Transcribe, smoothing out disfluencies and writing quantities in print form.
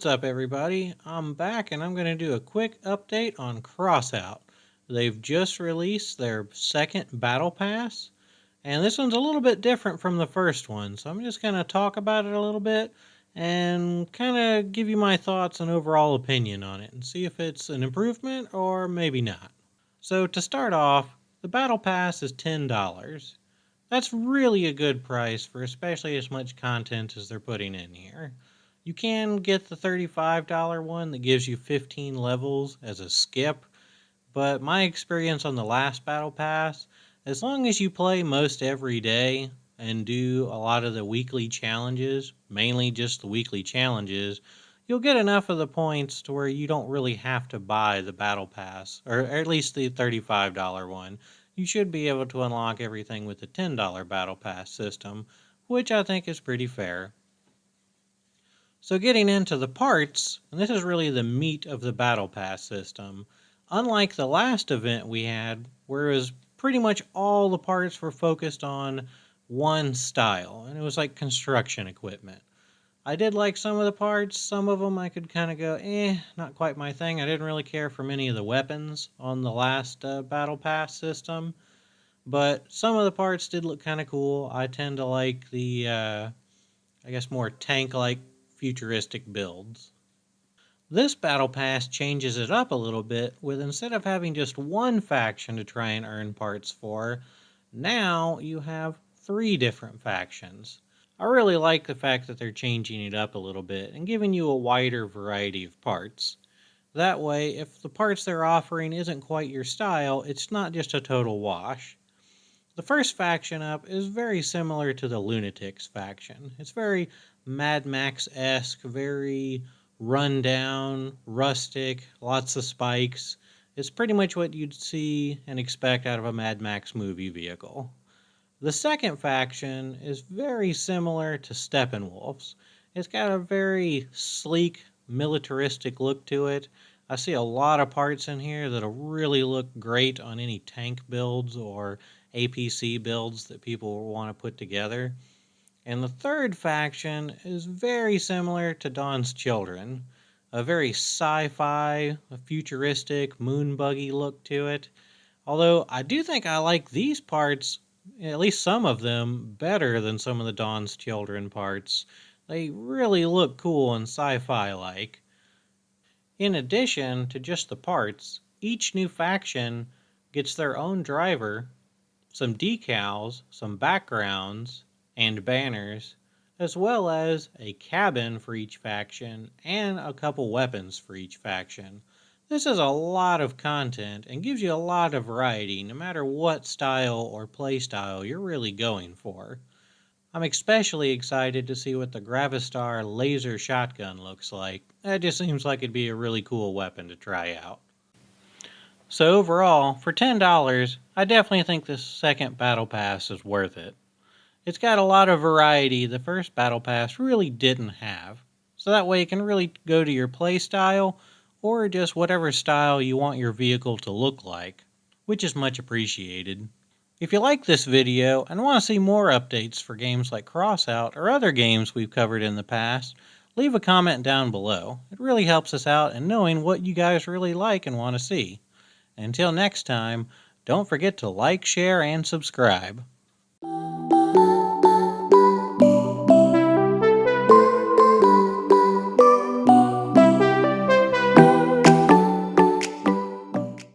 What's up, everybody? I'm back and I'm going to do a quick update on Crossout. They've just released their second Battle Pass, and this one's a little bit different from the first one, so I'm just going to talk about it a little bit and kind of give you my thoughts and overall opinion on it and see if it's an improvement or maybe not. So, to start off, the Battle Pass is $10. That's really a good price for especially as much content as they're putting in here. You can get the $35 one that gives you 15 levels as a skip, but my experience on the last Battle Pass, as long as you play most every day and do a lot of the weekly challenges, mainly just the weekly challenges, you'll get enough of the points to where you don't really have to buy the Battle Pass, or at least the $35 one. You should be able to unlock everything with the $10 Battle Pass system, which I think is pretty fair. So getting into the parts, and this is really the meat of the Battle Pass system, unlike the last event we had, where it was pretty much all the parts were focused on one style, and it was like construction equipment. I did like some of the parts, some of them I could kind of go, not quite my thing. I didn't really care for many of the weapons on the last Battle Pass system, but some of the parts did look kind of cool. I tend to like the, more tank-like futuristic builds. This Battle Pass changes it up a little bit with instead of having just one faction to try and earn parts for, now you have 3 different factions. I really like the fact that they're changing it up a little bit and giving you a wider variety of parts. That way, if the parts they're offering isn't quite your style, it's not just a total wash. The first faction up is very similar to the Lunatics faction. It's very Mad Max-esque, very run-down, rustic, lots of spikes. It's pretty much what you'd see and expect out of a Mad Max movie vehicle. The second faction is very similar to Steppenwolf's. It's got a very sleek, militaristic look to it. I see a lot of parts in here that'll really look great on any tank builds or APC builds that people want to put together. And the third faction is very similar to Dawn's Children. A very sci-fi, a futuristic, moon buggy look to it. Although I do think I like these parts, at least some of them, better than some of the Dawn's Children parts. They really look cool and sci-fi like. In addition to just the parts, each new faction gets their own driver, some decals, some backgrounds, and banners, as well as a cabin for each faction and a couple weapons for each faction. This is a lot of content and gives you a lot of variety no matter what style or play style you're really going for. I'm especially excited to see what the Gravistar laser shotgun looks like. That just seems like it'd be a really cool weapon to try out. So overall, for $10, I definitely think this second Battle Pass is worth it. It's got a lot of variety the first Battle Pass really didn't have. So that way it can really go to your play style or just whatever style you want your vehicle to look like, which is much appreciated. If you like this video and want to see more updates for games like Crossout or other games we've covered in the past, leave a comment down below. It really helps us out in knowing what you guys really like and want to see. Until next time, don't forget to like, share, and subscribe.